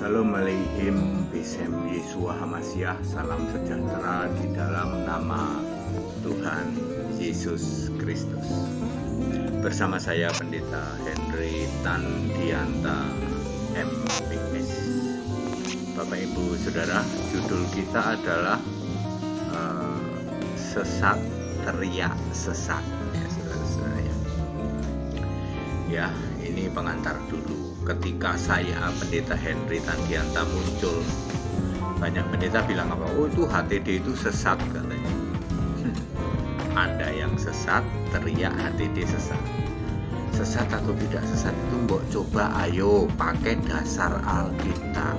Halo Maleihim Bisem Yesua Hamasyah. Salam sejahtera di dalam nama Tuhan Yesus Kristus. Bersama saya Pendeta Henry Tandianta MPS. Bapak Ibu Saudara, judul kita adalah Sesat Teriak Sesat. Ya, saudara-saudara ya. Ya, ini pengantar dulu. Ketika saya Pendeta Henry Tandianta muncul, banyak pendeta bilang apa? Oh, itu HTD itu sesat katanya. Ada yang sesat, teriak HTD sesat. Sesat atau tidak sesat itu mbok coba ayo pakai dasar Alkitab.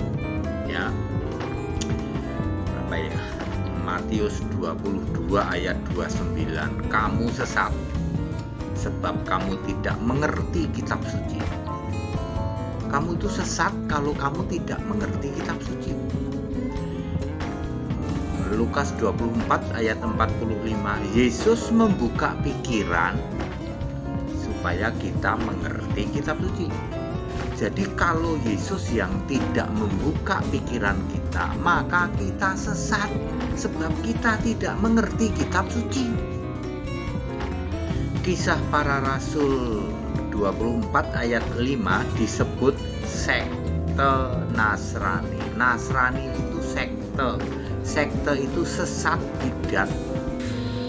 Ya. Berapa ya? Matius 22 ayat 29. Kamu sesat sebab kamu tidak mengerti kitab suci. Kamu itu sesat kalau kamu tidak mengerti kitab suci. Lukas 24 ayat 45. Yesus membuka pikiran supaya kita mengerti kitab suci. Jadi kalau Yesus yang tidak membuka pikiran kita, maka kita sesat sebab kita tidak mengerti kitab suci. Kisah Para Rasul 24 ayat 5 disebut sekte Nasrani. Nasrani itu sekte. Sekte itu sesat bidat.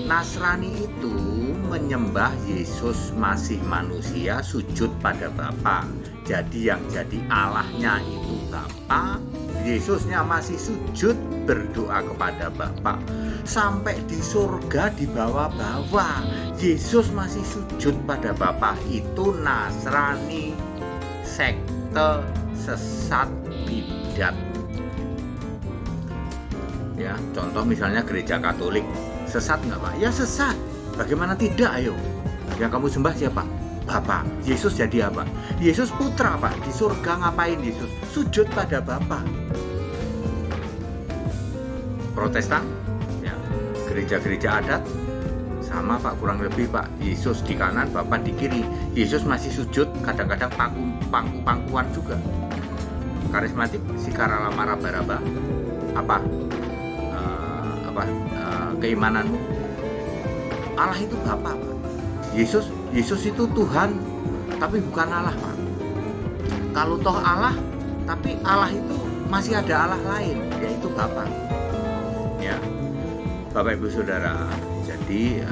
Nasrani itu menyembah Yesus masih manusia, sujud pada Bapa. Jadi yang jadi Allahnya itu Bapa, Yesusnya masih sujud berdoa kepada Bapa. Sampai di surga di bawah-bawah, Yesus masih sujud pada Bapa. Itu Nasrani, sekte sesat bidat. Ya, contoh misalnya gereja Katolik, sesat nggak Pak? Ya sesat. Bagaimana tidak? Ayo, yang kamu sembah siapa? Bapa. Yesus jadi apa? Yesus putra Pak. Di surga ngapain Yesus? Sujud pada Bapa. Protestan, ya, gereja-gereja adat sama Pak, kurang lebih Pak. Yesus di kanan, Bapa di kiri. Yesus masih sujud, kadang-kadang pangku-pangkuan juga. Karismatik, sikara lama raba-raba. Apa keimananmu? Allah itu Bapa Pak. Yesus itu Tuhan, tapi bukan Allah Pak. Kalau toh Allah, tapi Allah itu masih ada Allah lain, yaitu Bapa. Ya, Bapak Ibu Saudara, jadi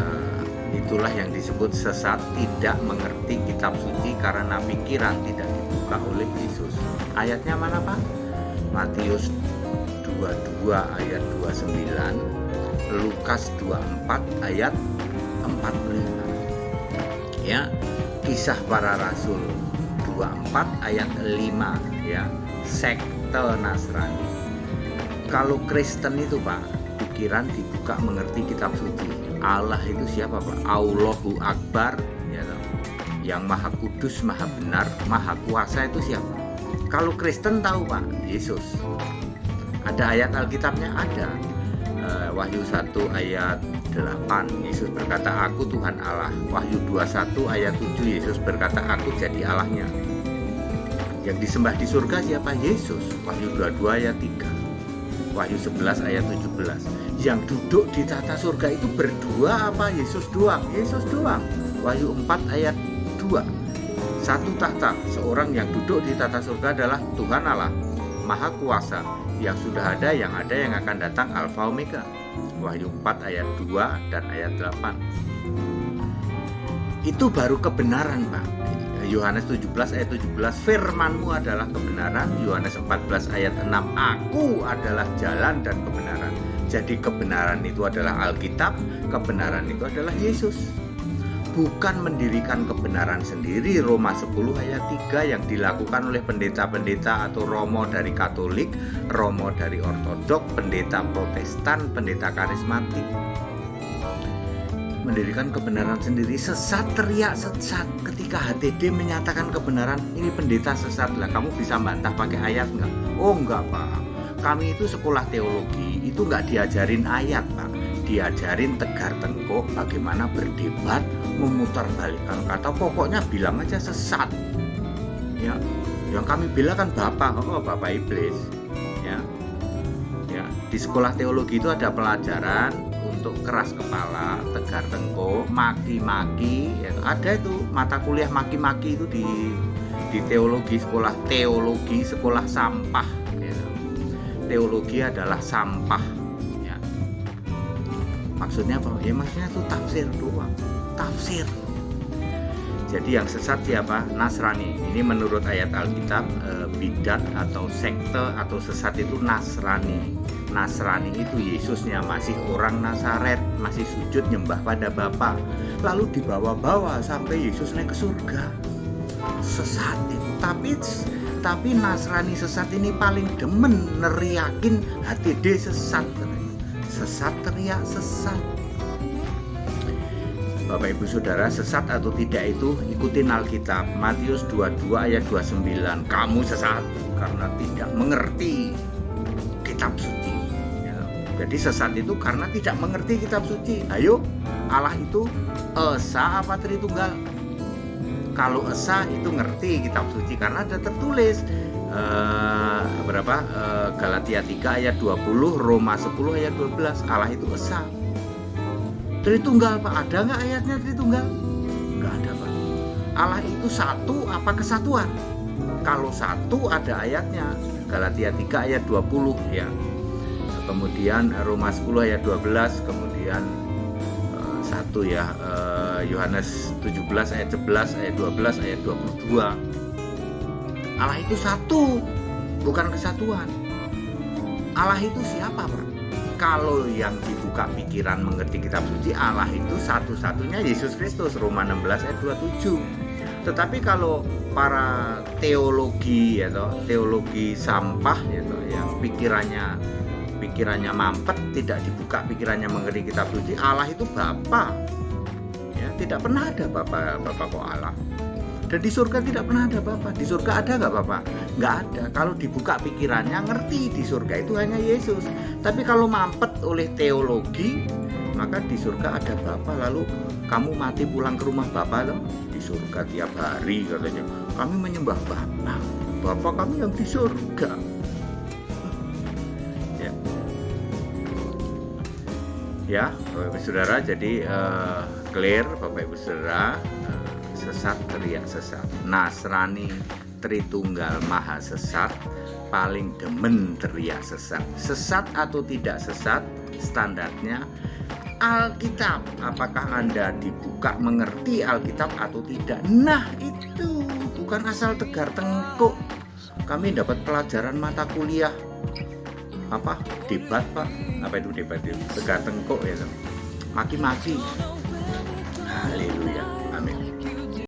itulah yang disebut sesat, tidak mengerti kitab suci karena pikiran tidak dibuka oleh Yesus. Ayatnya mana Pak? Matius 22 ayat 29, Lukas 24 ayat 45. Ya, Kisah Para Rasul 24 ayat 5, ya, sekte Nasrani. Kalau Kristen itu Pak, pikiran dibuka mengerti kitab suci. Allah itu siapa Pak? Allahu Akbar, ya, yang Maha Kudus, Maha Benar, Maha Kuasa itu siapa? Kalau Kristen tahu Pak, Yesus. Ada ayat Alkitabnya, ada. Wahyu 1 ayat 8, Yesus berkata, aku Tuhan Allah. Wahyu 21 ayat 7, Yesus berkata, aku jadi Allahnya. Yang disembah di surga siapa? Yesus. Wahyu 22 ayat 3. Wahyu 11 ayat 17. Yang duduk di tata surga itu berdua apa? Yesus doang? Yesus doang. Wahyu 4 ayat 2. Satu tahta, seorang yang duduk di tata surga adalah Tuhan Allah, Maha Kuasa, yang sudah ada, yang akan datang, Alfa Omega. Wahyu 4 ayat 2 dan ayat 8. Itu baru kebenaran Pak. Yohanes 17 ayat 17, firman-Mu adalah kebenaran. Yohanes 14 ayat 6, aku adalah jalan dan kebenaran. Jadi kebenaran itu adalah Alkitab, kebenaran itu adalah Yesus. Bukan mendirikan kebenaran sendiri. Roma 10 ayat 3 yang dilakukan oleh pendeta-pendeta atau romo dari Katolik, romo dari Ortodok, pendeta Protestan, pendeta karismatik. Mendirikan kebenaran sendiri, sesat, teriak sesat. Ketika HTD menyatakan kebenaran, ini pendeta sesat lah. Kamu bisa bantah pakai ayat enggak? Oh enggak Pak. Kami itu sekolah teologi, itu enggak diajarin ayat Pak. Diajarin tegar tengkuk, bagaimana berdebat, memutarbalikkan kata, pokoknya bilang aja sesat. Ya, Yang kami bela kan Bapak, Bapak iblis. Ya. Ya, di sekolah teologi itu ada pelajaran untuk keras kepala, tegar tengkuk, maki-maki, ya, ada itu mata kuliah maki-maki itu di teologi, sekolah sampah. Ya. Teologi adalah sampah. Ya. Maksudnya apa? Ya maksudnya itu tafsir doang, tafsir. Jadi yang sesat siapa? Nasrani. Ini menurut ayat Alkitab, bidat atau sekte atau sesat itu Nasrani. Nasrani itu Yesusnya masih orang Nazaret, masih sujud nyembah pada Bapa, lalu dibawa-bawa sampai Yesus naik ke surga. Sesat itu. Tapi Nasrani sesat ini paling demen neriakin hati dia sesat. Sesat teriak sesat. Bapak Ibu Saudara, sesat atau tidak itu ikutin Alkitab. Matius 22 ayat 29. Kamu sesat karena tidak mengerti kitab suci. Ya. Jadi sesat itu karena tidak mengerti kitab suci. Ayo, Allah itu esa apa Tritunggal? Kalau esa itu ngerti kitab suci karena ada tertulis Galatia 3 ayat 20, Roma 10 ayat 12. Allah itu esa. Tritunggal Pak, ada nggak ayatnya Tritunggal? Nggak ada Pak. Allah itu satu apa kesatuan? Kalau satu ada ayatnya, Galatia 3 ayat 20 ya. Kemudian Roma 10 ayat 12, kemudian satu ya, Yohanes 17 ayat 11, ayat 12, ayat 22. Allah itu satu, bukan kesatuan. Allah itu siapa Pak? Kalau yang dibuka pikiran mengerti kitab suci, Allah itu satu-satunya Yesus Kristus, Roma 16 ayat 27. Tetapi kalau para teologi teologi sampah yang pikirannya mampet, tidak dibuka pikirannya mengerti kitab suci, Allah itu Bapa. Ya, tidak pernah ada Bapa kok Allah. Dan di surga tidak pernah ada Bapa. Di surga ada nggak Bapa? Nggak ada. Kalau dibuka pikirannya ngerti di surga itu hanya Yesus. Tapi kalau mampet oleh teologi, maka di surga ada Bapa. Lalu kamu mati pulang ke rumah Bapa loh. Di surga tiap hari katanya. Kami menyembah Bapa. Bapa kami yang di surga. Ya, ya Bapak Ibu Saudara. Jadi clear Bapak Ibu Saudara. Sesat teriak sesat. Nasrani Tritunggal Maha sesat, paling demen teriak sesat. Sesat atau tidak sesat, standarnya Alkitab. Apakah Anda dibuka mengerti Alkitab atau tidak? Nah itu bukan asal tegar tengkuk. Kami dapat pelajaran mata kuliah debat Pak. Apa itu debat itu? Tegar tengkuk ya, maki-maki. Haleluya.